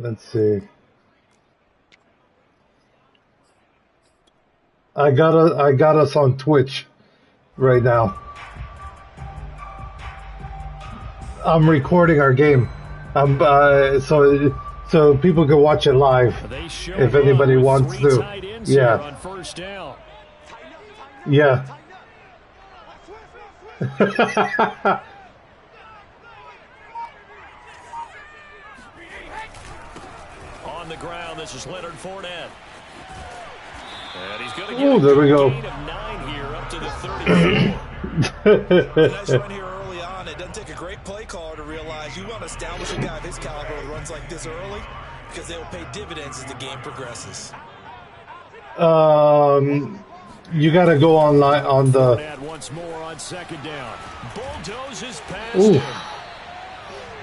Let's see. I got us on Twitch right now. I'm recording our game. So people can watch it live if anybody wants to. Yeah. On first down. Yeah. On the ground, this is Leonard Fournette. And he's going to get there we go. Gain of 9 here up to the 34. Nice run here early on. It doesn't take a great play caller to realize you want to establish a guy of his caliber who runs like this early because they will pay dividends as the game progresses. You got to go online on the. Once more on second down. Bulldozes past Ooh. him.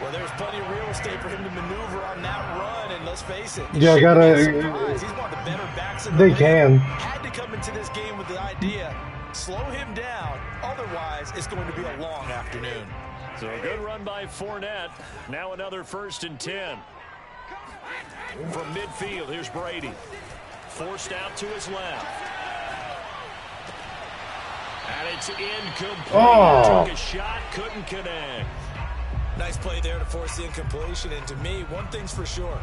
Well, there's plenty of real estate for him to maneuver on that run, and let's face it. Yeah, I gotta. He's one of the better backs in the They league. can. Had to come into this game with the idea, slow him down. Otherwise, it's going to be a long afternoon. So a good run by Fournette. Now another 1st and 10. From midfield, here's Brady. Forced out to his left. And it's incomplete. Oh. Took a shot, couldn't connect. Nice play there to force the incompletion. And to me, one thing's for sure.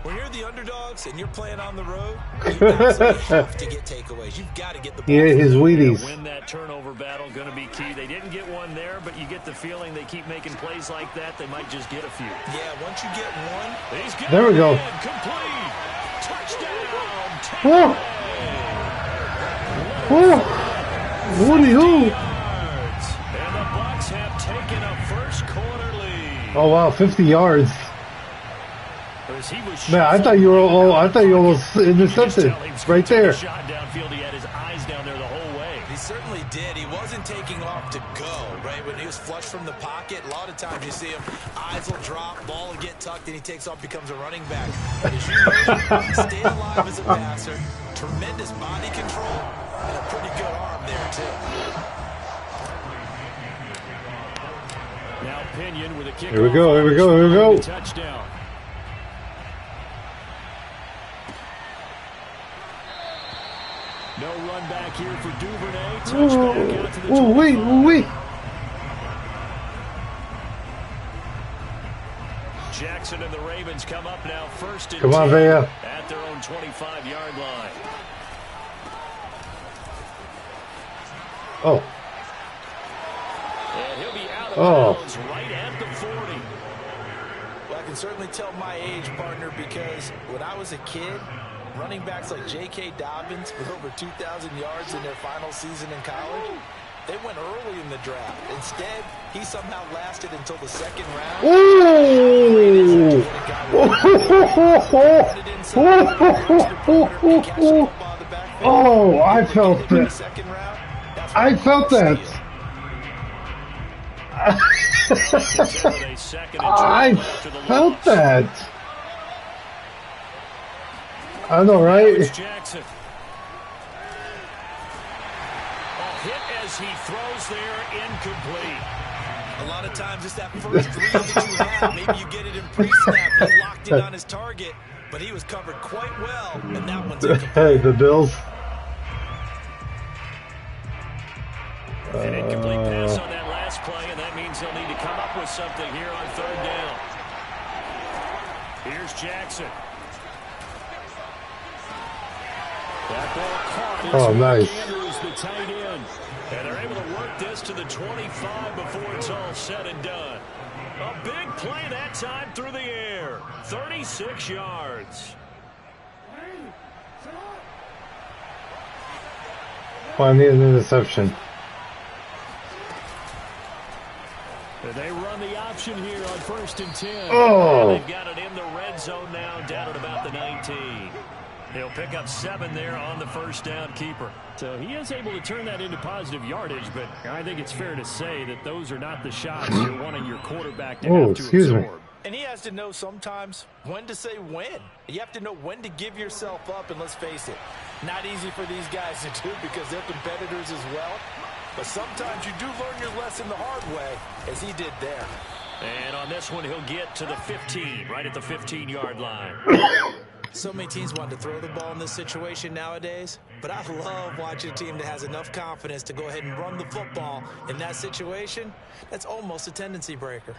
When you're the underdogs and you're playing on the road, you absolutely have to get takeaways. You've got to get the ball. Yeah, his Wheaties. Win that turnover battle, going to be key. They didn't get one there, but you get the feeling they keep making plays like that. They might just get a few. Yeah, once you get one. He's got there we go. Complete. Touchdown. Whoa. Whoa. What are you? And the Bucs have taken a first quarter lead. Oh wow, 50 yards. Man, I thought you were. Oh, I thought you almost intercepted right there. Shot downfield. He had his eyes down there the whole way. He certainly did. He wasn't taking off to go, right? When he was flushed from the pocket, a lot of times you see him, eyes will drop, ball will get tucked, and he takes off, becomes a running back. But as you know, he stayed alive as a passer, tremendous body control, and a pretty good arm there, too. Now Pinion with a kick. Here we go, here we go, here we go. Touchdown. No run back here for Duvernay. Touchback out to the 25. Wait. Jackson and the Ravens come up now 1st and 10 Come on, Vea. at their own 25-yard line. Oh. And he'll be out of bounds right at the 40. Well, I can certainly tell my age, partner, because when I was a kid, running backs like J.K. Dobbins with over 2,000 yards in their final season in college, they went early in the draft. Instead, he somehow lasted until the 2nd round. Ooh. Oh, I felt that. I felt that. I felt that. I know, right? Jackson. A hit as he throws there, incomplete. A lot of times it's that first read that you have. Maybe you get it in pre-snap. He locked in on his target, but he was covered quite well, and that one's incomplete. Hey, the Bills. An incomplete pass on that last play, and that means they'll need to come up with something here on 3rd down. Here's Jackson. That ball caught. Oh, nice. Andrews, the tight end. And they're able to work this to the 25 before it's all said and done. A big play that time through the air. 36 yards. Oh, I need an interception. And they run the option here on 1st and 10. Oh. And they've got it in the red zone now, down at about the 19. He'll pick up 7 there on the 1st down keeper. So he is able to turn that into positive yardage, but I think it's fair to say that those are not the shots you're wanting your quarterback to have to absorb. And he has to know sometimes when to say when. You have to know when to give yourself up, and let's face it, not easy for these guys to do because they're competitors as well. But sometimes you do learn your lesson the hard way, as he did there. And on this one, he'll get to the 15, right at the 15-yard line. So many teams want to throw the ball in this situation nowadays, but I love watching a team that has enough confidence to go ahead and run the football in that situation. That's almost a tendency breaker.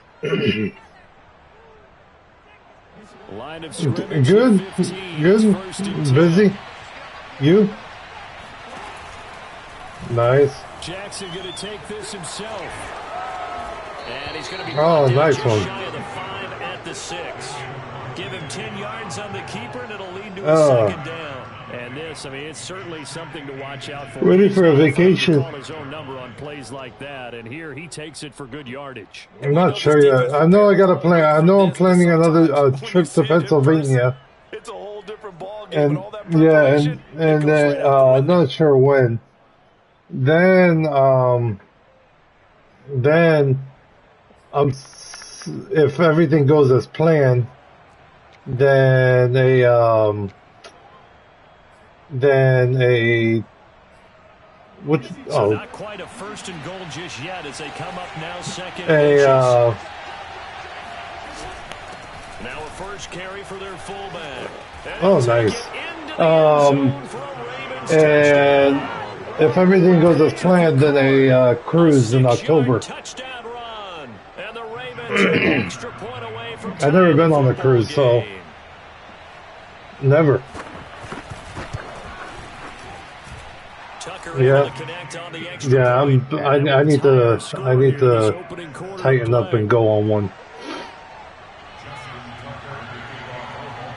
Line of scrimmage. Good. 15, Good. Busy. You? Nice. Jackson going to take this himself. And he's going to be nice just one. shy of the 5 at the 6. Give him 10 yards on the keeper, and it'll lead to a second down. And this, I mean, it's certainly something to watch out for. Ready for a vacation. Call his own number on plays like that, and here he takes it for good yardage. I'm not sure yet. I know I got to plan. I know I'm planning another trip to Pennsylvania. It's a whole different ball game. And all that yeah, and then I'm not sure when. Then if everything goes as planned, then which so not quite a first and goal just yet as they come up now second. Now a first carry for their fullback. Nice. And if everything goes as planned, then a cruise in October. Touchdown run. And the Ravens an extra point away from I've never been on a cruise, so never. Yeah, I need to tighten up and go on one.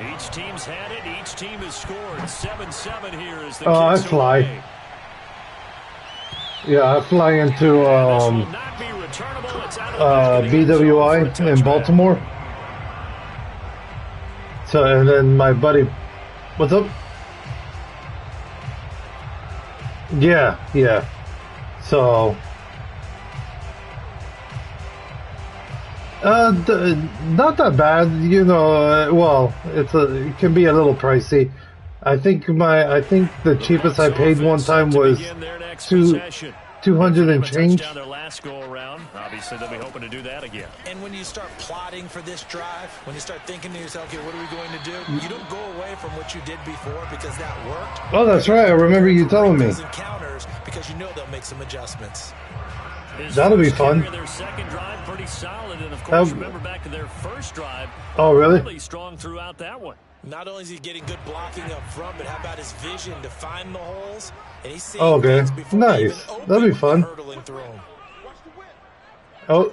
Each team's had it. Each team has scored 7-7 here as the I fly. away. Yeah, I fly into BWI in Baltimore. So, and then my buddy, what's up? Yeah. So, not that bad, you know. Well, it can be a little pricey. I think the cheapest I paid one time was 200 and change. Their last go around. Obviously, they'll be hoping to do that again. And when you start plotting for this drive, when you start thinking to yourself, okay, what are we going to do? You don't go away from what you did before because that worked. Oh, that's right. I remember you telling me. Encounters because you know they'll make some adjustments. That'll be fun. Their second drive pretty solid, and of course, remember back to their first drive. Oh, really? Really strong throughout that one. Not only is he getting good blocking up front, but how about his vision to find the holes? And he's seeing okay, nice. That'll be fun. Oh,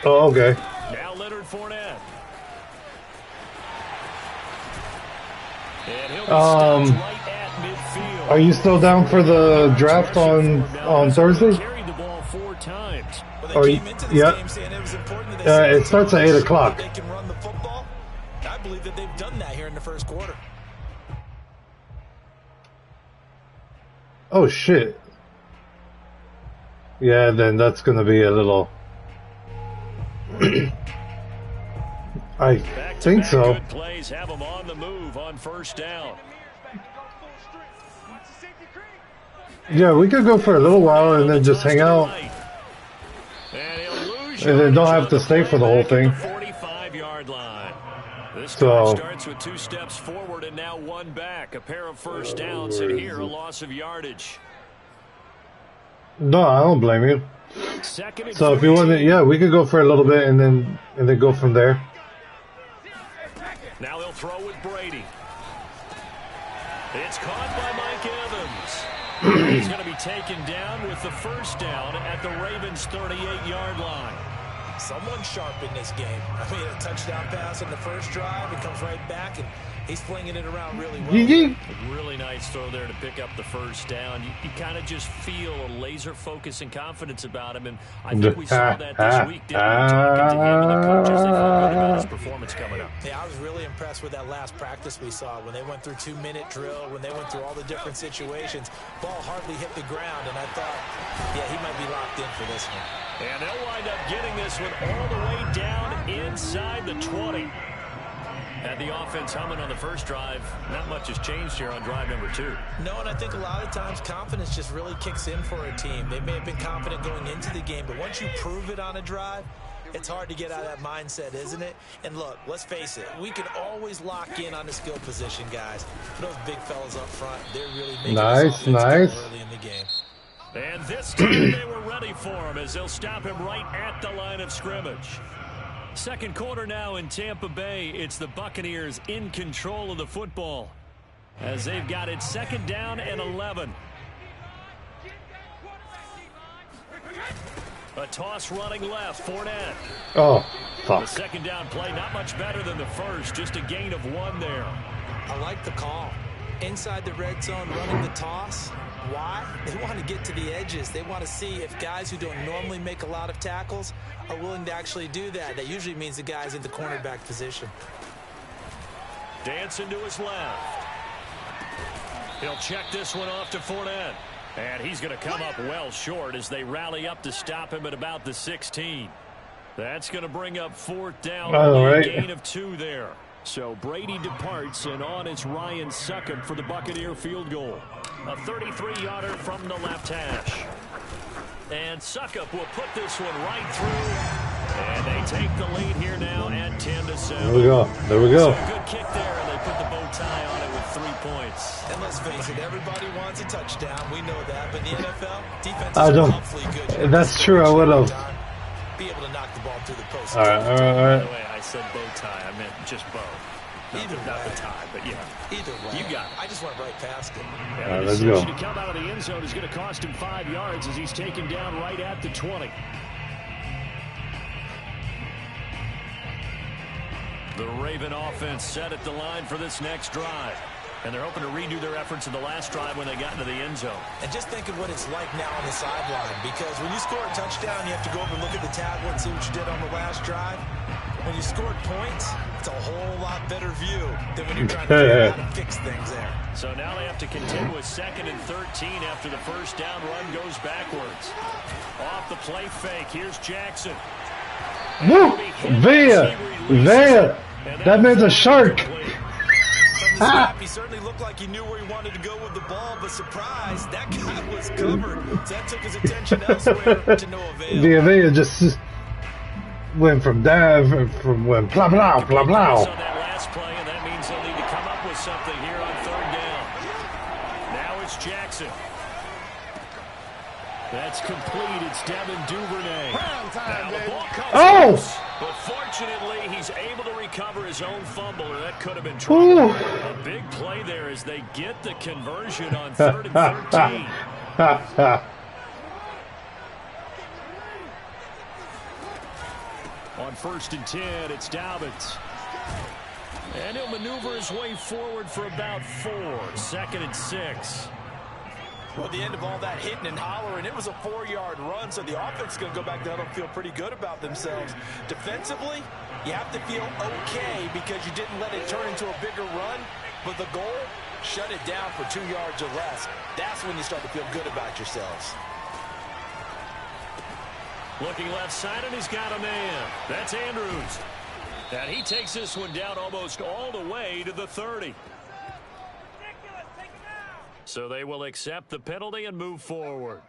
okay. Now Leonard Fournette. Right at midfield. Are you still down for the draft on Thursday? Carried the ball 4 times. Yeah. It starts at 8 o'clock. They can run the football. I believe that they've done that here in the first quarter. Oh, shit. Yeah, then that's going to be a little... I think so. Good plays have them on the move on first down. Yeah, we could go for a little while and then just hang out. And then don't have to stay for the whole thing. 45-yard line. This So starts with 2 steps forward and now 1 back. A pair of first downs, and here a loss of yardage. no, I don't blame you. So if you want to, yeah, we could go for a little bit and then go from there. Now they'll throw with Brady. It's caught by Mike Evans. He's going to be taken down with the first down at the Ravens' 38-yard line. Someone sharp in this game. I mean, a touchdown pass in the first drive. It comes right back, and he's flinging it around really well. Yee-yee. Really nice throw there to pick up the first down. You kind of just feel a laser focus and confidence about him, and I think we saw that this week, didn't we? Talking to him and the coaches, they felt good about his performance coming up. Yeah, I was really impressed with that last practice we saw when they went through 2-minute drill, when they went through all the different situations. Ball hardly hit the ground, and I thought, yeah, he might be locked in for this one. And they'll wind up getting this one all the way down inside the 20. Had the offense humming on the first drive. Not much has changed here on drive number 2. No, and I think a lot of times confidence just really kicks in for a team. They may have been confident going into the game, but once you prove it on a drive, It's hard to get out of that mindset, isn't it? And look, let's face it, we can always lock in on the skill position, guys. Those big fellas up front, they're really making nice, nice. early in the game. And this time they were ready for him as they'll stop him right at the line of scrimmage. Second quarter now in Tampa Bay. It's the Buccaneers in control of the football as they've got it 2nd down and 11. A toss running left, Fournette. Oh, fuck. The 2nd down play, not much better than the first, just a gain of 1 there. I like the call. Inside the red zone, running the toss. Why? They want to get to the edges. They want to see if guys who don't normally make a lot of tackles are willing to actually do that. That usually means the guy's in the cornerback position. Dancing to his left. He'll check this one off to Fournette. And he's going to come up well short as they rally up to stop him at about the 16. That's going to bring up 4th down. Right. Gain of 2 there. So Brady departs, and on is Ryan Succop for the Buccaneer field goal. A 33-yarder from the left hash. And Succop will put this one right through. And they take the lead here now at 10-7. There we go. There we go. So a good kick there, and they put the bow tie on it with 3 points. And let's face it, everybody wants a touchdown. We know that. But in the NFL, defense is awfully good. That's true. I would have. Be able to knock the ball through the post. All right. By the way, I said bow tie. I meant just bow. Either not the tie, but yeah. Either way. You got it. I just went right past it. Yeah, All right, the let's decision go. to come out of the end zone is going to cost him 5 yards as he's taken down right at the 20. The Raven offense set at the line for this next drive. And they're hoping to redo their efforts in the last drive when they got into the end zone. And just think of what it's like now on the sideline, because when you score a touchdown, you have to go over and look at the tablet and see what you did on the last drive. When you scored points, it's a whole lot better view than when you're trying to figure out how to fix things there. So now they have to contend with 2nd and 13 after the first down run goes backwards. Off the play fake, here's Jackson. Woo! There! That man's a shark! From the snap, he certainly looked like he knew where he wanted to go with the ball, but surprise, that guy was covered. So that took his attention elsewhere to no avail. The Avea just went from dive, from went blah, blah, blah, blah. On that last play, and that means they'll need to come up with something here on 3rd down. Now it's Jackson. That's complete. It's Devin Duvernay. Now the ball comes loose, but fortunately, he's able to recover his own fumble, or that could have been trouble. A big play there as they get the conversion on 3rd and 13. On 1st and 10, it's Dobbins. And he'll maneuver his way forward for about 4. 2nd and 6. Well, at the end of all that hitting and hollering, it was a 4-yard run, so the offense is going to go back down and feel pretty good about themselves. Defensively, you have to feel okay because you didn't let it turn into a bigger run, but the goal, shut it down for 2 yards or less. That's when you start to feel good about yourselves. Looking left side, and he's got a man. That's Andrews. And he takes this one down almost all the way to the 30. So they will accept the penalty and move forward.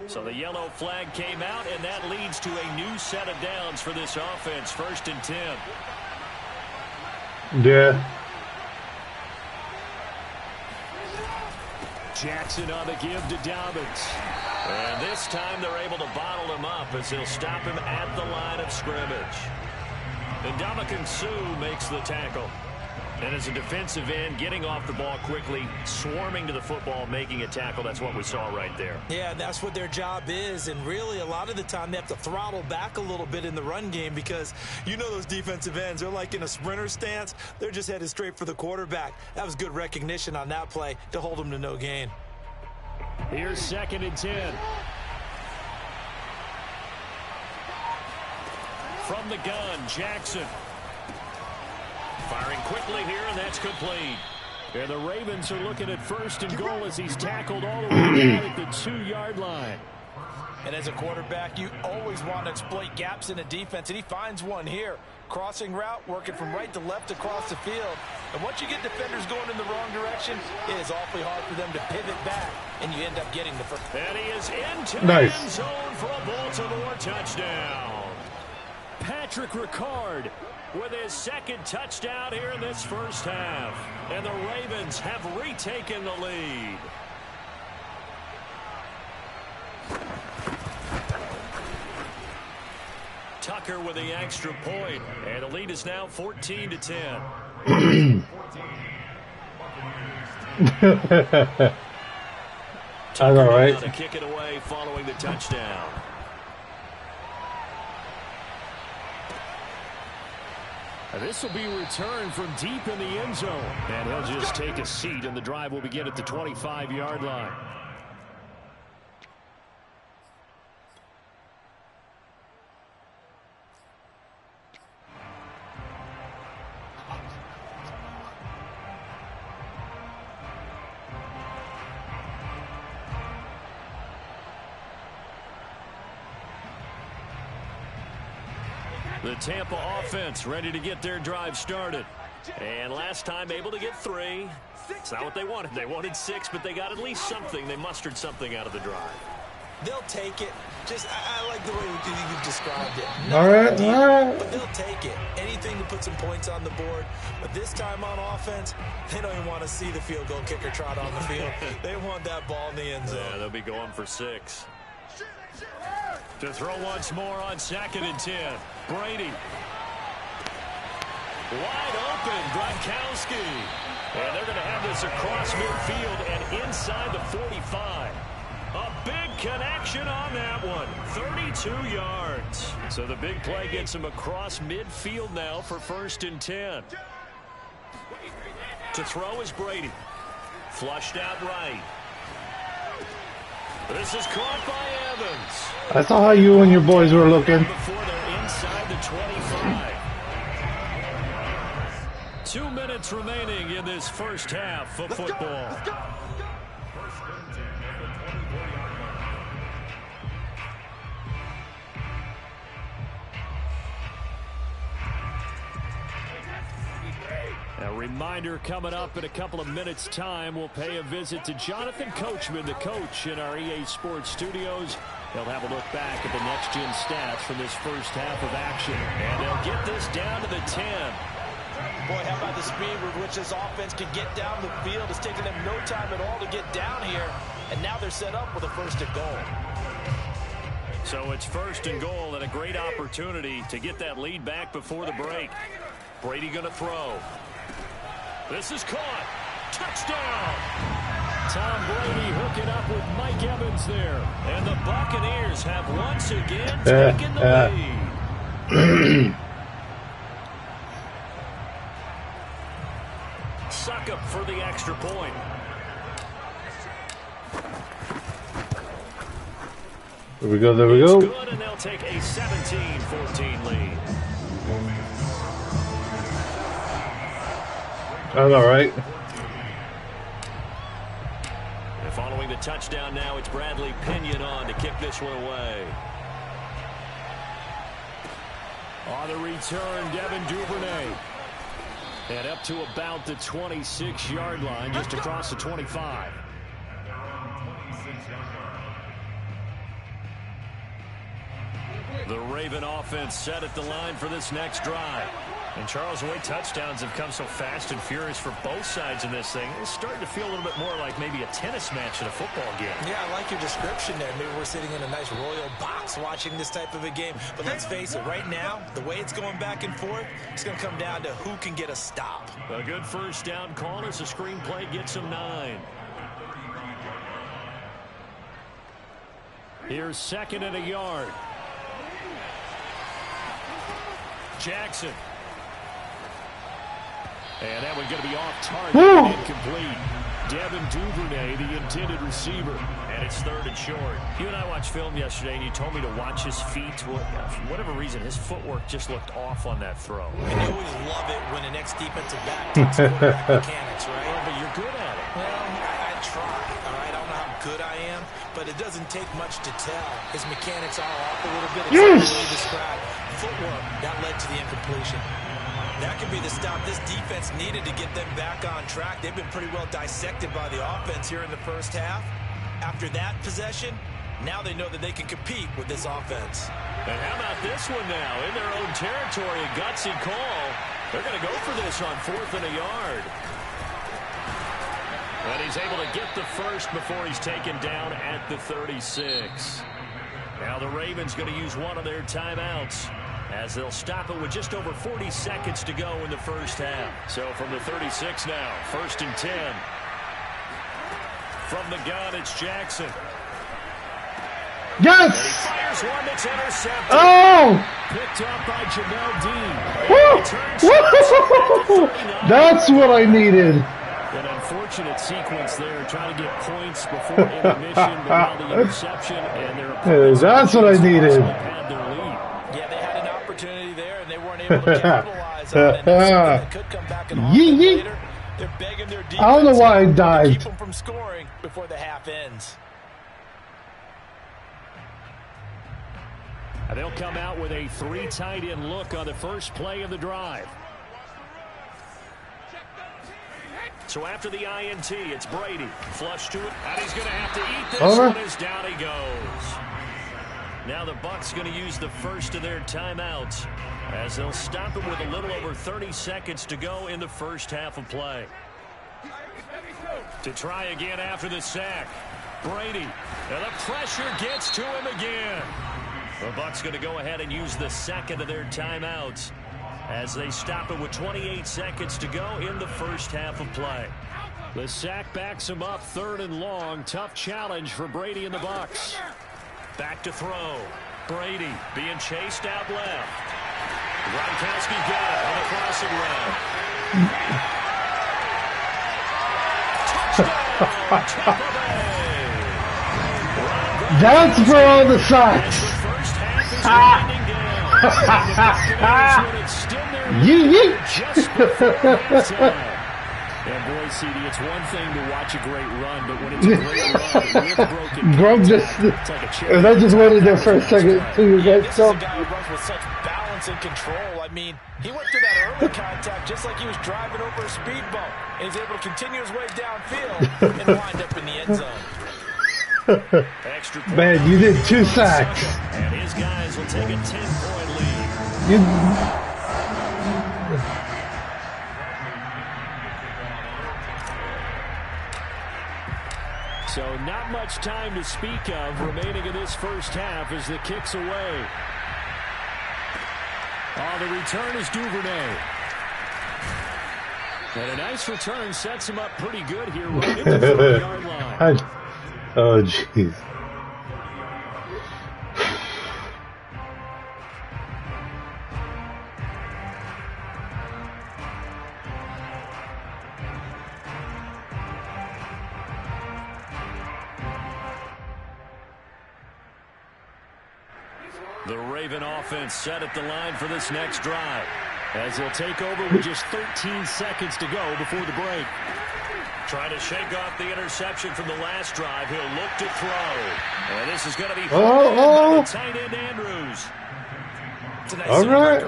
So the yellow flag came out, and that leads to a new set of downs for this offense. 1st and 10. Yeah. Jackson on the give to Dobbins. And this time they're able to bottle him up as they'll stop him at the line of scrimmage. And Ndamukong Suh makes the tackle. And as a defensive end, getting off the ball quickly, swarming to the football, making a tackle, that's what we saw right there. Yeah, that's what their job is. And really, a lot of the time, they have to throttle back a little bit in the run game because you know those defensive ends, they're like in a sprinter stance. They're just headed straight for the quarterback. That was good recognition on that play to hold them to no gain. Here's 2nd and 10. From the gun, Jackson. Firing quickly here, and that's complete. And the Ravens are looking at 1st and goal as he's tackled all the way down at the 2-yard line. And as a quarterback, you always want to exploit gaps in a defense, and he finds one here. Crossing route, working from right to left across the field. And once you get defenders going in the wrong direction, it is awfully hard for them to pivot back, and you end up getting the first. And he is into the end zone for a Baltimore touchdown. Patrick Ricard with his second touchdown here in this first half. And the Ravens have retaken the lead. Tucker with the extra point, and the lead is now 14-10. I know, right? To kick it away following the touchdown. And this will be returned from deep in the end zone, and he'll just take a seat, and the drive will begin at the 25-yard line. The Tampa offense ready to get their drive started. And last time able to get 3. It's not what they wanted. They wanted 6, but they got at least something. They mustered something out of the drive. They'll take it. I like the way you described it. All right. But they'll take it. Anything to put some points on the board. But this time on offense, they don't even want to see the field goal kicker trot on the field. They want that ball in the end zone. Yeah, they'll be going for 6. To throw once more on 2nd and 10. Brady. Wide open, Gronkowski. And they're going to have this across midfield and inside the 45. A big connection on that one. 32 yards. So the big play gets him across midfield now for 1st and 10. To throw is Brady. Flushed out right. This is caught by Evans. I saw how you and your boys were looking. Before they're inside the 25. 2 minutes remaining in this first half of football. A reminder coming up in a couple of minutes' time. We'll pay a visit to Jonathan Coachman, the coach in our EA Sports studios. He'll have a look back at the next-gen stats from this first half of action. And they'll get this down to the 10. Boy, how about the speed with which this offense can get down the field? It's taken them no time at all to get down here. And now they're set up with a 1st and goal. So it's 1st and goal and a great opportunity to get that lead back before the break. Brady going to throw. This is caught. Touchdown. Tom Brady hooking up with Mike Evans there. And the Buccaneers have once again taken the lead. Suck up for the extra point. There we go, there we go. It's good, and they'll take a 17-14 lead. That's all right. And following the touchdown now, it's Bradley Pinion on to kick this one away. On the return, Devin Duvernay. And up to about the 26-yard line, just across the 25. The Raven offense set at the line for this next drive. And Charles, the way touchdowns have come so fast and furious for both sides in this thing, it's starting to feel a little bit more like maybe a tennis match in a football game. Yeah, I like your description there. Maybe we're sitting in a nice royal box watching this type of a game. But let's face it, right now, the way it's going back and forth, it's going to come down to who can get a stop. A good first down call as the screenplay gets him 9. Here's 2nd and a yard. Jackson. And that one's going to be off target and incomplete. Devin Duvernay, the intended receiver. And it's 3rd and short. You and I watched film yesterday, and you told me to watch his feet. Well, for whatever reason, his footwork just looked off on that throw. And you always love it when an ex-defensive back takes quarterback mechanics, right? Well, but you're good at it. Well, I try. All right, I don't know how good I am, but it doesn't take much to tell. His mechanics are off a little bit. Yes! Described. Footwork, that led to the incompletion. That could be the stop this defense needed to get them back on track. They've been pretty well dissected by the offense here in the first half. After that possession, now they know that they can compete with this offense. And how about this one now? In their own territory, a gutsy call. They're going to go for this on 4th and a yard. And he's able to get the first before he's taken down at the 36. Now the Ravens going to use one of their timeouts, as they'll stop it with just over 40 seconds to go in the first half. So from the 36 now, 1st and 10. From the gun, it's Jackson. Yes! And he fires one that's intercepted. Oh! Picked up by Jamel Woo! That's what I needed. An unfortunate sequence there, trying to get points before intermission, but now the interception, and their that's what I needed. Had their lead. Yeah, they had an opportunity there, and they weren't able to capitalize on it. That could come back and later. They're begging their defense. I don't know why I died. Keep them from scoring before the half ends. And they'll come out with a 3 tight end look on the first play of the drive. So after the INT, it's Brady. Flush to it, and he's going to have to eat this one as down he goes. Now the Bucs going to use the first of their timeouts, as they'll stop it with a little over 30 seconds to go in the first half of play. To try again after the sack, Brady, and the pressure gets to him again. The Bucs going to go ahead and use the second of their timeouts, as they stop it with 28 seconds to go in the first half of play. The sack backs him up, 3rd and long. Tough challenge for Brady and the Bucs. Back to throw. Brady being chased out left. Gronkowski got it on the crossing route. Touchdown, Tampa Bay. That's for all the sacks. First half is winding down. Just before halftime. And boy, CD, it's one thing to watch a great run, but when it's a great run with broken Gronk just, it's like a I just waited there for a second to you guys This stop. is a guy who runs with such balance and control. I mean, he went through that early contact just like he was driving over a speed bump. And he's able to continue his way downfield and wind up in the end zone. Man, you did 2 sacks. And his guys will take a 10-point lead. So not much time to speak of remaining in this first half as the kick's away. Oh, the return is Duvernay. And a nice return sets him up pretty good here right at the 30-yard line. Oh, jeez. The Raven offense set at the line for this next drive, as they'll take over with just 13 seconds to go before the break. Trying to shake off the interception from the last drive. He'll look to throw. And this is going to be by the tight end Andrews. It's a nice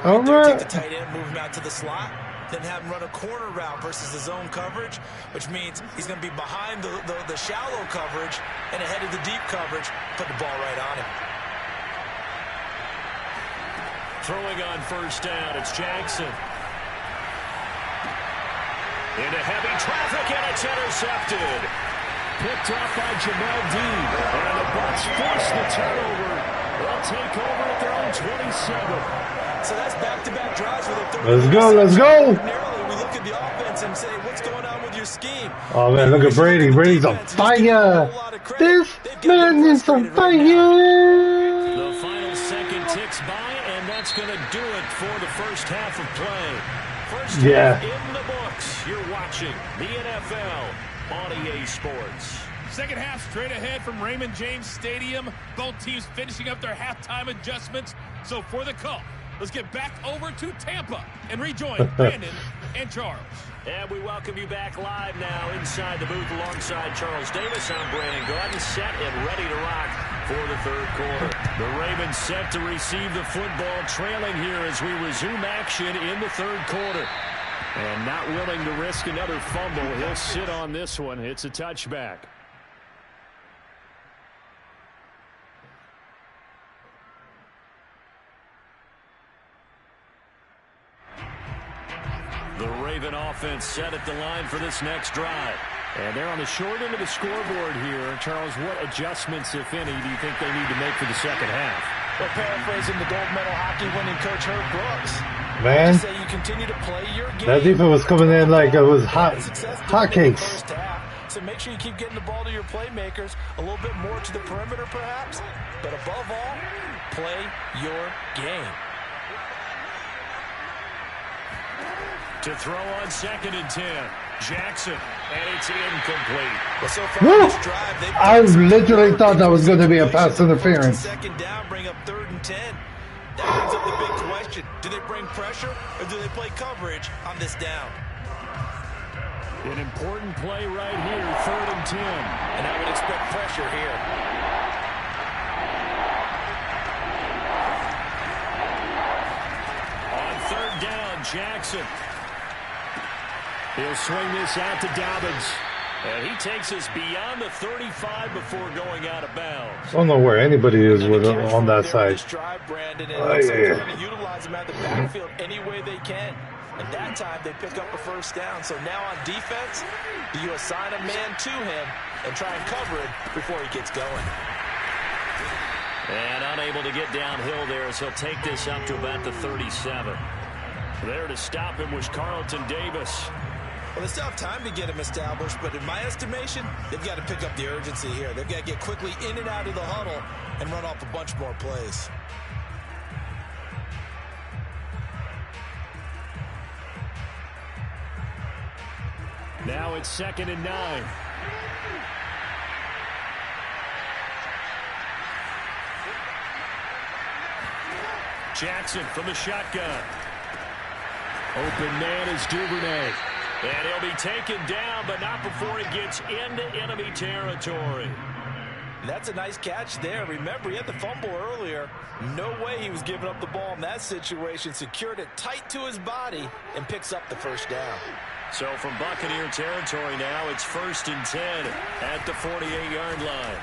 all right. Take the tight end, move him out to the slot, then have him run a corner route versus the zone coverage, which means he's going to be behind the shallow coverage and ahead of the deep coverage. Put the ball right on him. Throwing on first down, it's Jackson. Into heavy traffic, and it's intercepted. Picked off by Jamel Dean. And the Bucs force the turnover. They'll take over at their own 27. So that's back-to-back drives with a 30. Let's go. Ordinarily, we look at the offense and say, what's going on with your scheme? Oh, man, look at Brady. Brady's on fire. This man is on fire. The final second ticks by, and that's going to do it for the first half of play. First half in the books. You're watching the NFL on EA Sports. Second half straight ahead from Raymond James Stadium. Both teams finishing up their halftime adjustments. So for the call, Let's get back over to Tampa and rejoin Brandon and Charles. And we welcome you back live now inside the booth alongside Charles Davis. I'm Brandon Gaudin, set and ready to rock for the third quarter. The Ravens set to receive the football, trailing here as we resume action in the third quarter. And not willing to risk another fumble, he'll sit on this one. It's a touchback. The Raven offense set at the line for this next drive. And they're on the short end of the scoreboard here. Charles, what adjustments, if any, do you think they need to make for the second half? Well, paraphrasing the gold medal hockey winning coach Herb Brooks. Man, Say you continue to play your game. that defense was coming in like it was hotcakes. So make sure you keep getting the ball to your playmakers, a little bit more to the perimeter perhaps, but above all, play your game. To throw on 2nd and 10. Jackson, and it's incomplete. Well, so far this drive, I literally thought that was going to be a pass interference. Second down, bring up 3rd and 10. That brings up the big question. Do they bring pressure or do they play coverage on this down? An important play right here, 3rd and 10. And I would expect pressure here. On 3rd down, Jackson. He'll swing this out to Dobbins. And he takes us beyond the 35 before going out of bounds. I don't know where anybody is with on that side. Drive, Brandon, and they're going to utilize them at the backfield any way they can. And that time they pick up a 1st down. So now on defense, do you assign a man to him and try and cover it before he gets going? And unable to get downhill there as he'll take this up to about the 37. There to stop him was Carlton Davis. Well, they still have time to get him established, but in my estimation, they've got to pick up the urgency here. They've got to get quickly in and out of the huddle and run off a bunch more plays. Now it's 2nd and 9. Jackson from the shotgun. Open man is Duvernay. And he'll be taken down, but not before he gets into enemy territory. That's a nice catch there. Remember, he had the fumble earlier. No way he was giving up the ball in that situation. Secured it tight to his body and picks up the 1st down. So from Buccaneer territory now, it's 1st and 10 at the 48-yard line.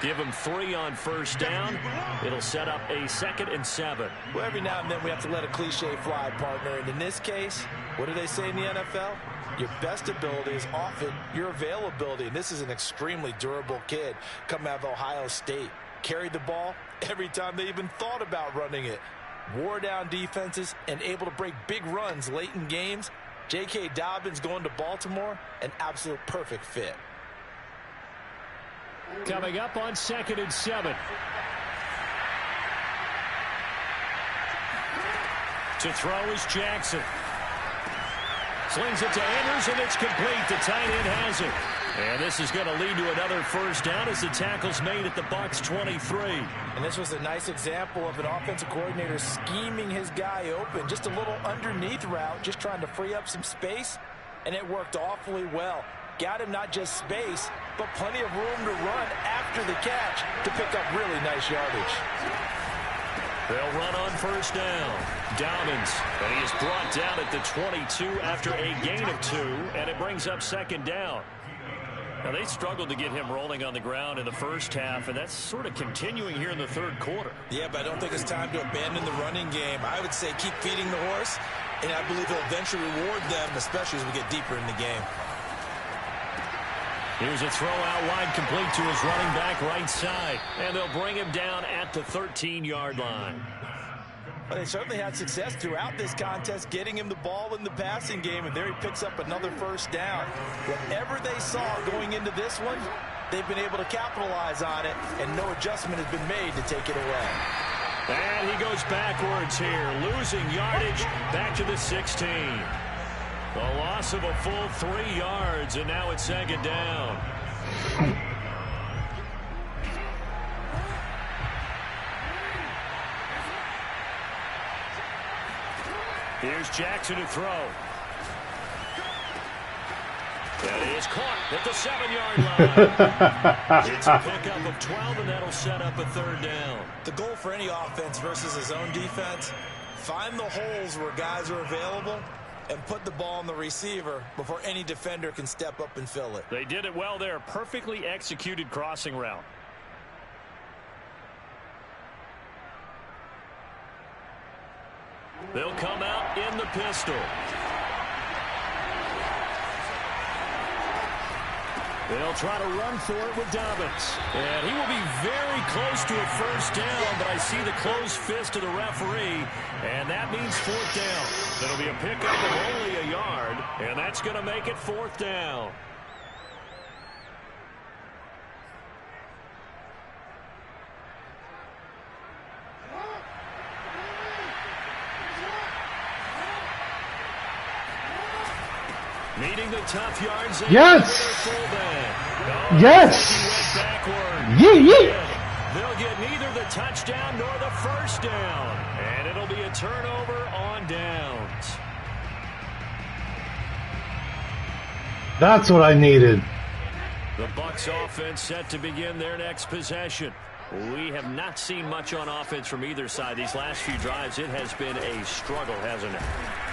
Give him 3 on 1st down. It'll set up a 2nd and 7. Well, every now and then we have to let a cliche fly, partner. And in this case, what do they say in the NFL? Your best ability is often your availability. And this is an extremely durable kid coming out of Ohio State. Carried the ball every time they even thought about running it. Wore down defenses and able to break big runs late in games. J.K. Dobbins going to Baltimore, an absolute perfect fit. Coming up on 2nd and 7. To throw is Jackson. Slings it to Andrews, and it's complete. The tight end has it. And this is going to lead to another 1st down as the tackle's made at the Bucs 23. And this was a nice example of an offensive coordinator scheming his guy open. Just a little underneath route, just trying to free up some space, and it worked awfully well. Got him not just space, but plenty of room to run after the catch to pick up really nice yardage. They'll run on 1st down. Dobbins, and he is brought down at the 22 after a gain of 2, and it brings up 2nd down. Now, they struggled to get him rolling on the ground in the 1st half, and that's sort of continuing here in the 3rd quarter. Yeah, but I don't think it's time to abandon the running game. I would say keep feeding the horse, and I believe he'll eventually reward them, especially as we get deeper in the game. Here's a throw out wide, complete to his running back right side. And they'll bring him down at the 13-yard line. But they certainly had success throughout this contest, getting him the ball in the passing game, and there he picks up another 1st down. Whatever they saw going into this one, they've been able to capitalize on it, and no adjustment has been made to take it away. And he goes backwards here, losing yardage back to the 16. The loss of a full 3 yards, and now it's 2nd down. Here's Jackson to throw. That is caught at the 7-yard line. It's a pickup of 12, and that'll set up a third down. The goal for any offense versus his own defense, find the holes where guys are available and put the ball on the receiver before any defender can step up and fill it. They did it well there. Perfectly executed crossing route. They'll come out in the pistol. They'll try to run for it with Dobbins. And he will be very close to a first down, but I see the closed fist of the referee, and that means fourth down. It'll be a pickup of only a yard, and that's going to make it fourth down. Needing the tough yards. Yes! Oh, Yes! Yeah, yeah! They'll get neither the touchdown nor the first down. And it'll be a turnover on downs. That's what I needed. The Bucs offense set to begin their next possession. We have not seen much on offense from either side. These last few drives, it has been a struggle, hasn't it?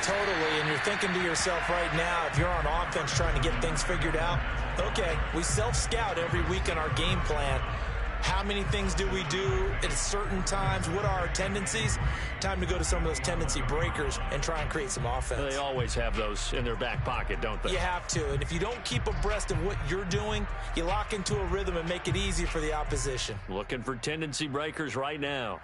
Totally, and you're thinking to yourself right now, if you're on offense trying to get things figured out, okay, we self-scout every week in our game plan. How many things do we do at certain times? What are our tendencies? Time to go to some of those tendency breakers and try and create some offense. They always have those in their back pocket, don't they? You have to, and if you don't keep abreast of what you're doing, you lock into a rhythm and make it easy for the opposition. Looking for tendency breakers right now.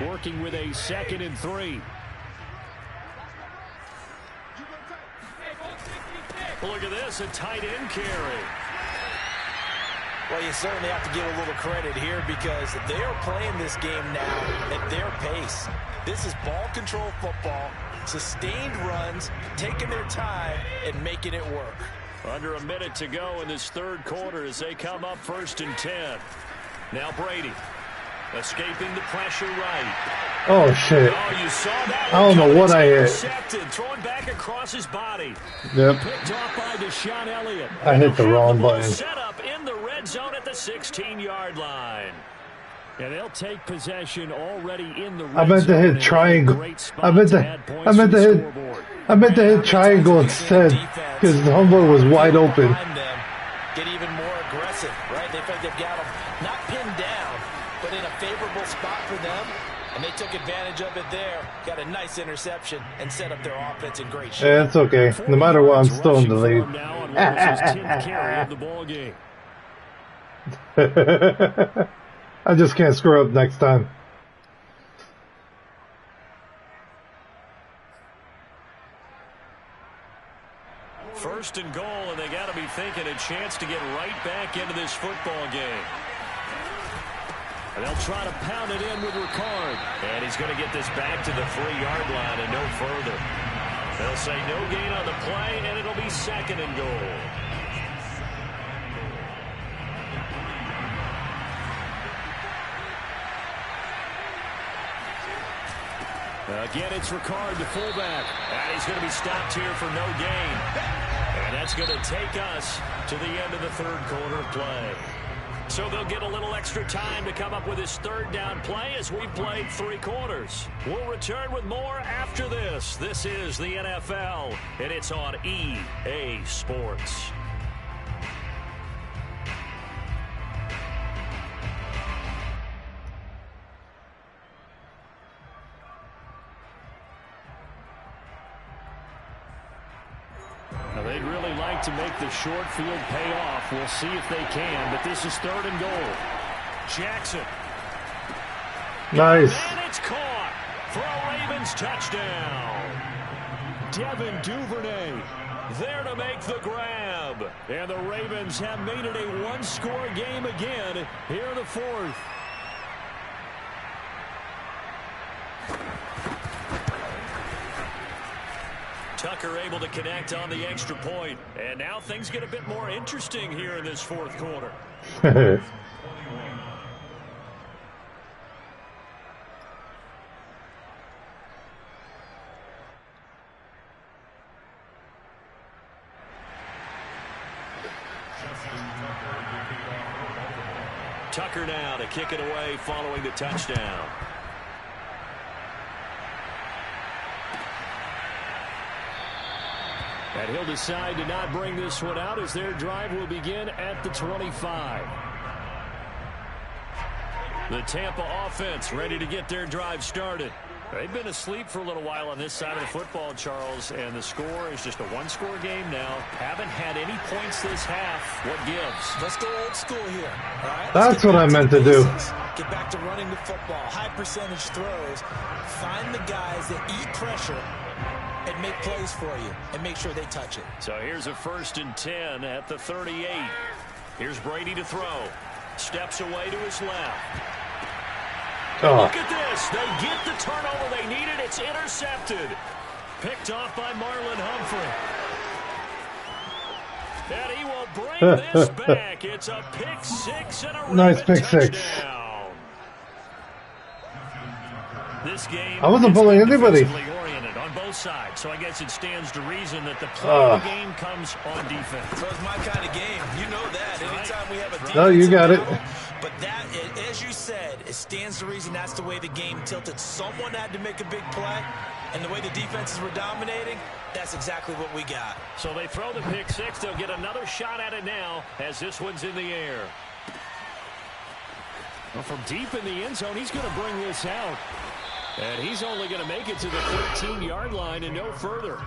Working with a 2nd and 3. Look at this, a tight end carry. Well, you certainly have to give a little credit here because they are playing this game now at their pace. This is ball control football, sustained runs, taking their time and making it work. Under a minute to go in this third quarter as they come up 1st and 10. Now Brady escaping the pressure right. Oh, shit. Oh, you saw that. I don't know what I hit. Throwing back across his body. Yep. Picked off by Deshaun Elliott. I hit the wrong button. Set up in the red zone at the 16-yard line. And they'll take possession already in the red zone. I meant to hit triangle. I meant to hit triangle instead because the homeboy was wide open. Get even more aggressive, right? They feel like they've got them not pinned down, but in a favorable spot for them, and they took advantage of it there. Got a nice interception and set up their offense in great shape. Yeah, it's okay. No matter what, I'm still in the lead. I just can't screw up next time. First and goal, and they got to be thinking a chance to get right back into this football game. And they'll try to pound it in with Ricard. And he's going to get this back to the 3-yard line and no further. They'll say no gain on the play, and it'll be 2nd and goal. Again, it's Ricard, the fullback. And he's going to be stopped here for no gain. And that's going to take us to the end of the third quarter of play. So they'll get a little extra time to come up with his third down play as we've played 3 quarters. We'll return with more after this. This is the NFL, and it's on EA Sports. Now, they'd really like to make the short field pay off. We'll see if they can, but this is 3rd and goal. Jackson. Nice. And it's caught for a Ravens touchdown. Devin Duvernay there to make the grab. And the Ravens have made it a one-score game again here in the 4th. Tucker able to connect on the extra point. And now things get a bit more interesting here in this 4th quarter. Tucker now to kick it away following the touchdown. And he'll decide to not bring this one out as their drive will begin at the 25. The Tampa offense ready to get their drive started. They've been asleep for a little while on this side of the football, Charles, and the score is just a one-score game now. Haven't had any points this half. What gives? Let's go old school here. All right? That's what I meant to do. Get back to running the football. High percentage throws. Find the guys that eat pressure and make plays for you and make sure they touch it. So here's a 1st and 10 at the 38. Here's Brady to throw. Steps away to his left. Oh. Look at this. They get the turnover they needed. It's intercepted. Picked off by Marlon Humphrey. And he will bring this back. It's a pick six and a nice pick touchdown. six. This game I wasn't bullying anybody. Oriented on both sides, so I guess it stands to reason that the play of the game comes on defense. So it's my kind of game. You know that. Anytime we have a defense, no, you got it. But that, as you said, it stands to reason that's the way the game tilted. Someone had to make a big play, and the way the defenses were dominating, that's exactly what we got. So they throw the pick six. They'll get another shot at it now as this one's in the air. Well, from deep in the end zone, he's going to bring this out. And he's only going to make it to the 13-yard line and no further.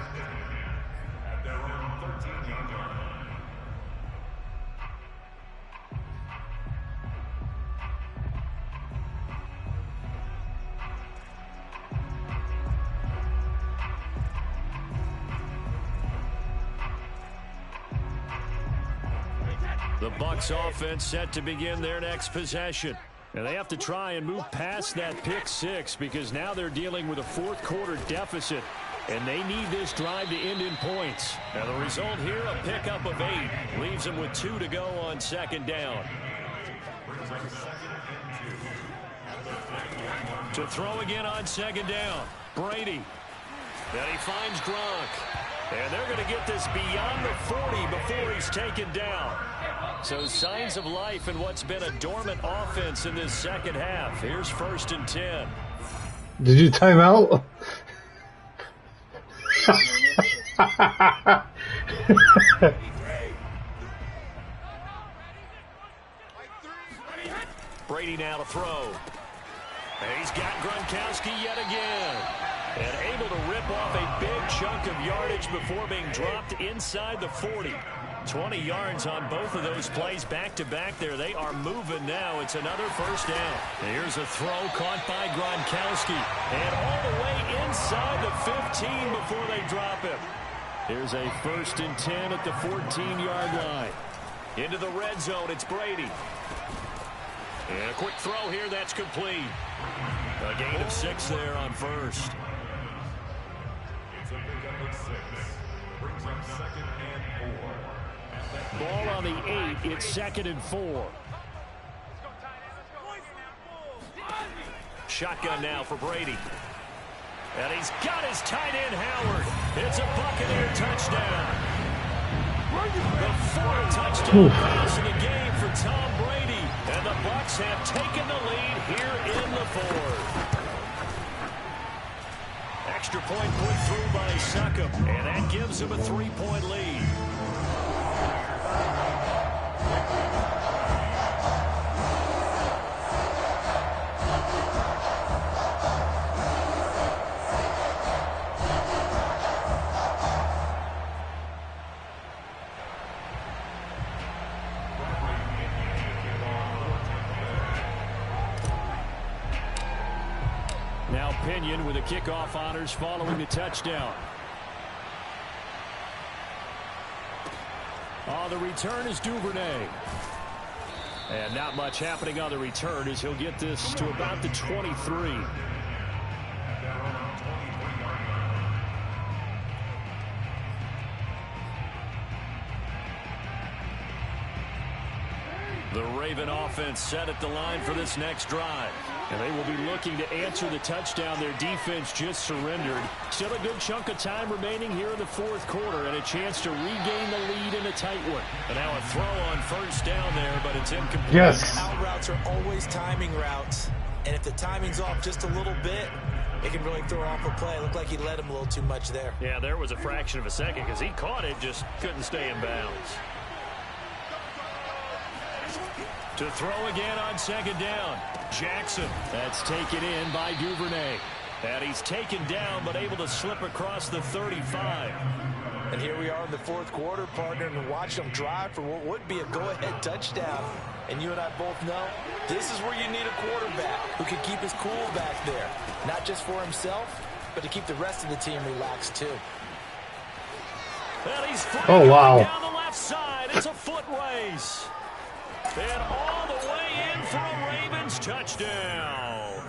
The Bucs offense set to begin their next possession. And they have to try and move past that pick six because now they're dealing with a fourth-quarter deficit, and they need this drive to end in points. Now the result here, a pickup of 8, leaves them with 2 to go on 2nd down. To throw again on 2nd down, Brady. Then he finds Gronk. And they're going to get this beyond the 40 before he's taken down. So signs of life in what's been a dormant offense in this second half. Here's 1st and 10. Did you time out? Brady now to throw. And he's got Gronkowski yet again. And able to rip off a big chunk of yardage before being dropped inside the 40. 20 yards on both of those plays back-to-back there. They are moving now. It's another 1st down. Here's a throw caught by Gronkowski. And all the way inside the 15 before they drop him. Here's a 1st and 10 at the 14-yard line. Into the red zone, it's Brady. And a quick throw here, that's complete. A gain of 6 there on 1st. Ball on the 8. It's 2nd and 4. Shotgun now for Brady. And he's got his tight end, Howard. It's a Buccaneer touchdown. The 4th touchdown pass in the game for Tom Brady. And the Bucs have taken the lead here in the 4th. Extra point put through by Succop. And that gives him a 3-point lead. Now Pinion with the kickoff honors following the touchdown. The return is Duvernay. And not much happening on the return as he'll get this to about the 23. The Raven offense set at the line for this next drive. And they will be looking to answer the touchdown their defense just surrendered. Still a good chunk of time remaining here in the fourth quarter and a chance to regain the lead in a tight one. And now a throw on first down there, but it's incomplete. Yes. Out routes are always timing routes. And if the timing's off just a little bit, it can really throw off a play. It looked like he led him a little too much there. Yeah, there was a fraction of a second because he caught it, just couldn't stay in bounds. To throw again on second down. Jackson. That's taken in by Duvernay. And he's taken down but able to slip across the 35. And here we are in the fourth quarter, partner, and watch them drive for what would be a go-ahead touchdown. And you and I both know this is where you need a quarterback who can keep his cool back there. Not just for himself, but to keep the rest of the team relaxed too. And he's Oh, wow. down the left side. It's a foot race. And all the way in for a Ravens touchdown.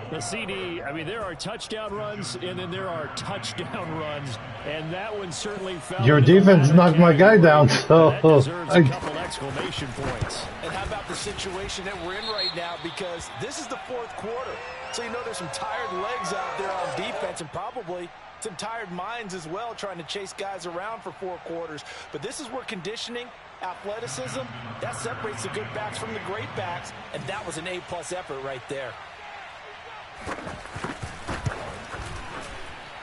The CD, I mean, there are touchdown runs, and then there are touchdown runs, and that one certainly fell. Your defense knocked my guy down, so that deserves a couple exclamation points. And how about the situation that we're in right now? Because this is the fourth quarter, so you know there's some tired legs out there on defense, and probably some tired minds as well, trying to chase guys around for 4 quarters. But this is where conditioning, athleticism, that separates the good backs from the great backs, and that was an A-plus effort right there.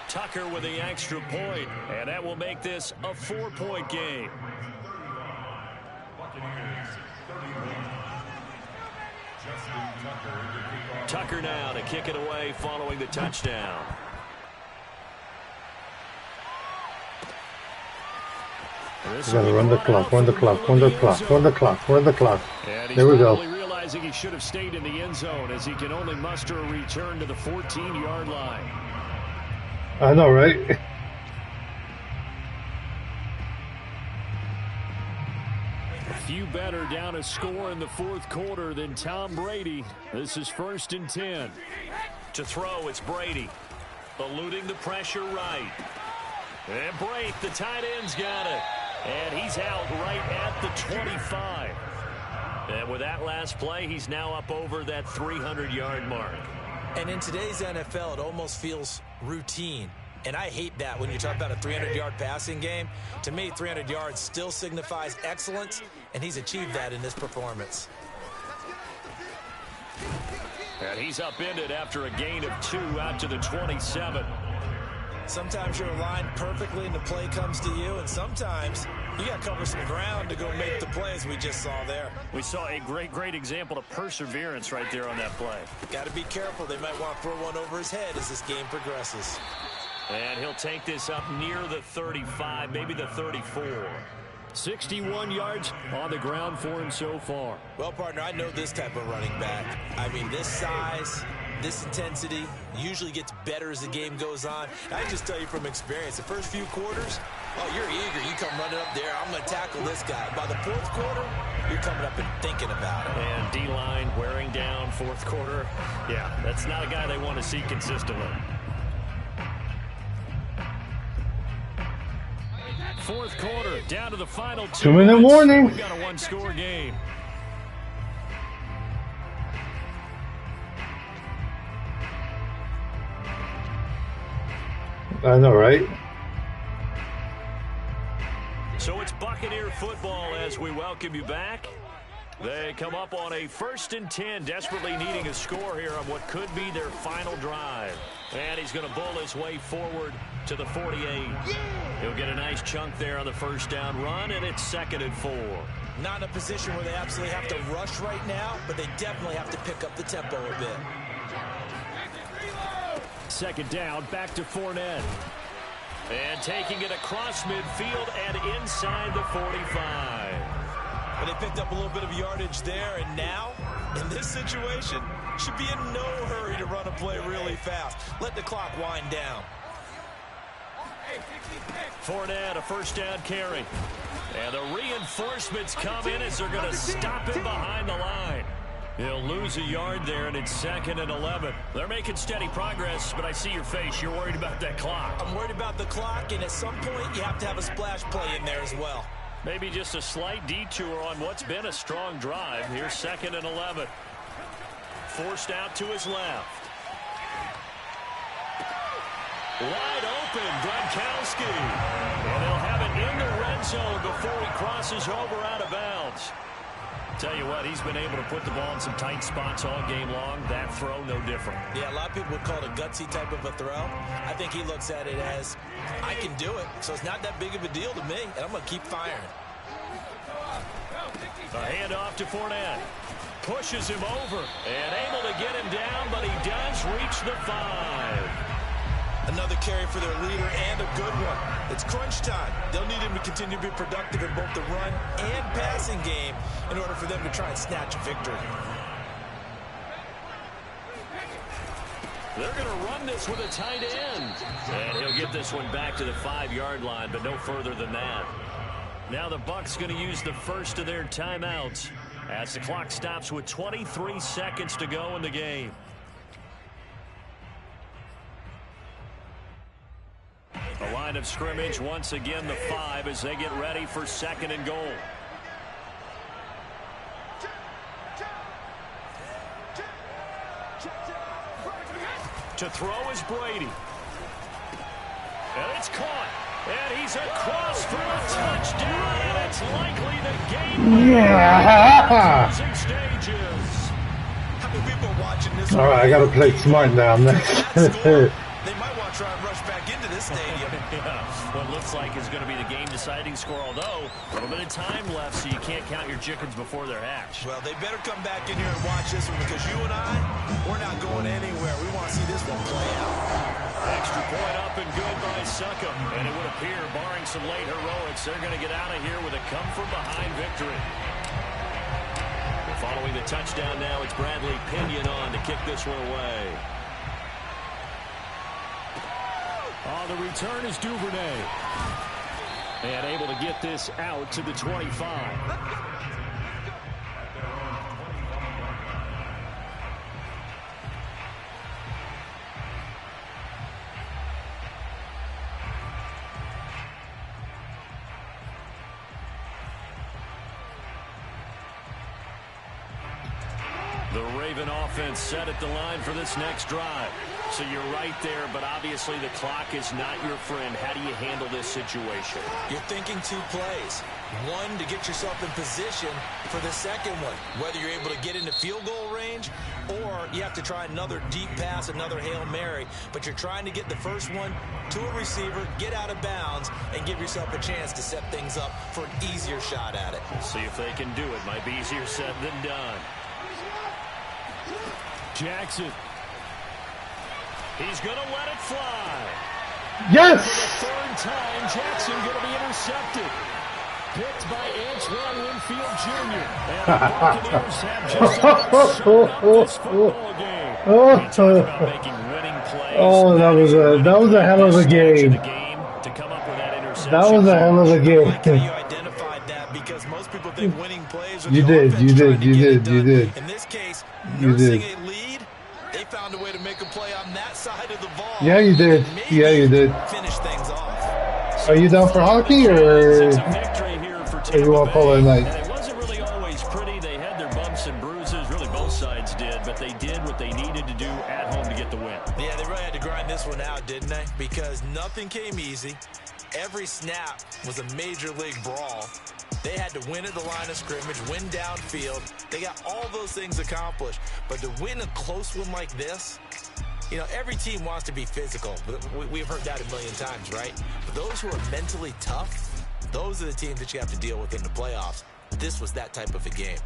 Tucker with the extra point, and that will make this a 4-point game. Tucker now to kick it away following the touchdown. we gotta run the clock, run the clock, run the clock, run the clock, run the clock. There we go. Realizing he should have stayed in the end zone as he can only muster a return to the 14-yard line. I know, right? A few better down a score in the fourth quarter than Tom Brady. This is 1st and 10. To throw, it's Brady. Eluding the pressure right. And Brate, the tight end's got it. And he's out right at the 25. And with that last play, he's now up over that 300-yard mark. And in today's NFL, it almost feels routine. And I hate that when you talk about a 300-yard passing game. To me, 300 yards still signifies excellence, and he's achieved that in this performance. And he's upended after a gain of 2 out to the 27. Sometimes you're aligned perfectly and the play comes to you, and sometimes you got to cover some ground to go make the plays we just saw there. We saw a great example of perseverance right there on that play. Got to be careful. They might want to throw one over his head as this game progresses. And he'll take this up near the 35, maybe the 34. 61 yards on the ground for him so far. Well, partner, I know this type of running back. I mean, this size, this intensity usually gets better as the game goes on. I can just tell you from experience, the first few quarters, oh, you're eager. You come running up there. I'm going to tackle this guy. By the fourth quarter, you're coming up and thinking about it. And D-line wearing down fourth quarter. Yeah, that's not a guy they want to see consistently. Fourth quarter, down to the final 2-minute warning. We've got a 1-score game. I know, right? So it's Buccaneer football as we welcome you back. They come up on a 1st and 10, desperately needing a score here on what could be their final drive. And he's going to bull his way forward to the 48. He'll get a nice chunk there on the first down run, and it's 2nd and 4. Not in a position where they absolutely have to rush right now, but they definitely have to pick up the tempo a bit. 2nd down, back to Fournette. And taking it across midfield and inside the 45. But they picked up a little bit of yardage there, and now, in this situation, should be in no hurry to run a play really fast. Let the clock wind down. Fournette, a first down carry. And the reinforcements come in as they're going to stop him behind the line. He'll lose a yard there, and it's 2nd and 11. They're making steady progress, but I see your face. You're worried about that clock. I'm worried about the clock, and at some point, you have to have a splash play in there as well. Maybe just a slight detour on what's been a strong drive. Here's 2nd and 11. Forced out to his left. Wide open, Gronkowski. And they'll have it in the red zone before he crosses over out of bounds. Tell you what, he's been able to put the ball in some tight spots all game long. That throw, no different. Yeah, a lot of people would call it a gutsy type of a throw. I think he looks at it as, I can do it, so it's not that big of a deal to me, and I'm going to keep firing. A handoff to Fournette. Pushes him over and able to get him down, but he does reach the 5. Another carry for their leader and a good one. It's crunch time. They'll need him to continue to be productive in both the run and passing game in order for them to try and snatch a victory. They're going to run this with a tight end. And he'll get this one back to the 5-yard line, but no further than that. Now the Bucs going to use the first of their timeouts as the clock stops with 23 seconds to go in the game. The line of scrimmage, once again, the 5 as they get ready for 2nd and goal. To throw is Brady. And it's caught. And he's across for a touchdown. And it's likely the game. Yeah. Stages. How many people are watching this? All right, I got to play smart now. They might want to try and rush back into this stadium. Yeah, what looks like is going to be the game-deciding score, although a little bit of time left, so you can't count your chickens before they're hatched. Well, they better come back in here and watch this one because you and I, we're not going anywhere. We want to see this one play out. Extra point up and good by Suckham. And it would appear, barring some late heroics, they're going to get out of here with a come-from-behind victory. Following the touchdown now, it's Bradley Pinion on to kick this one away. The return is Duvernay. And able to get this out to the 25. The Raven offense set at the line for this next drive. So you're right there, but obviously the clock is not your friend. How do you handle this situation? You're thinking 2 plays. One, to get yourself in position for the second one, whether you're able to get into field goal range or you have to try another deep pass, another Hail Mary. But you're trying to get the first one to a receiver, get out of bounds, and give yourself a chance to set things up for an easier shot at it. We'll see if they can do it. Might be easier said than done. Jackson. He's going to let it fly. Yes! For the 3rd time, Jackson going to be intercepted. Picked by Antoine Winfield Jr. And the Buccaneers have just about shut up this football game. We talked about making winning plays. Oh, that was a hell of a game. To come up with that interception. That was a hell of a I like how game. you identified that because most people think winning plays are You the did, offense you trying did, to you get it did, done. you did. In this case, You nursing did. a lead, they found a way to make a play on that side of the ball. Yeah, you did. Maybe Yeah, you did. finish things off. Are you down for hockey, or It's a victory here for Tampa you want to call it a Bay. night? And it wasn't really always pretty. They had their bumps and bruises. Really, both sides did. But they did what they needed to do at home to get the win. Yeah, they really had to grind this one out, didn't they? Because nothing came easy. Every snap was a major league brawl. They had to win at the line of scrimmage, win downfield. They got all those things accomplished. But to win a close one like this, you know, every team wants to be physical. We've heard that a million times, right? But those who are mentally tough, those are the teams that you have to deal with in the playoffs. This was that type of a game.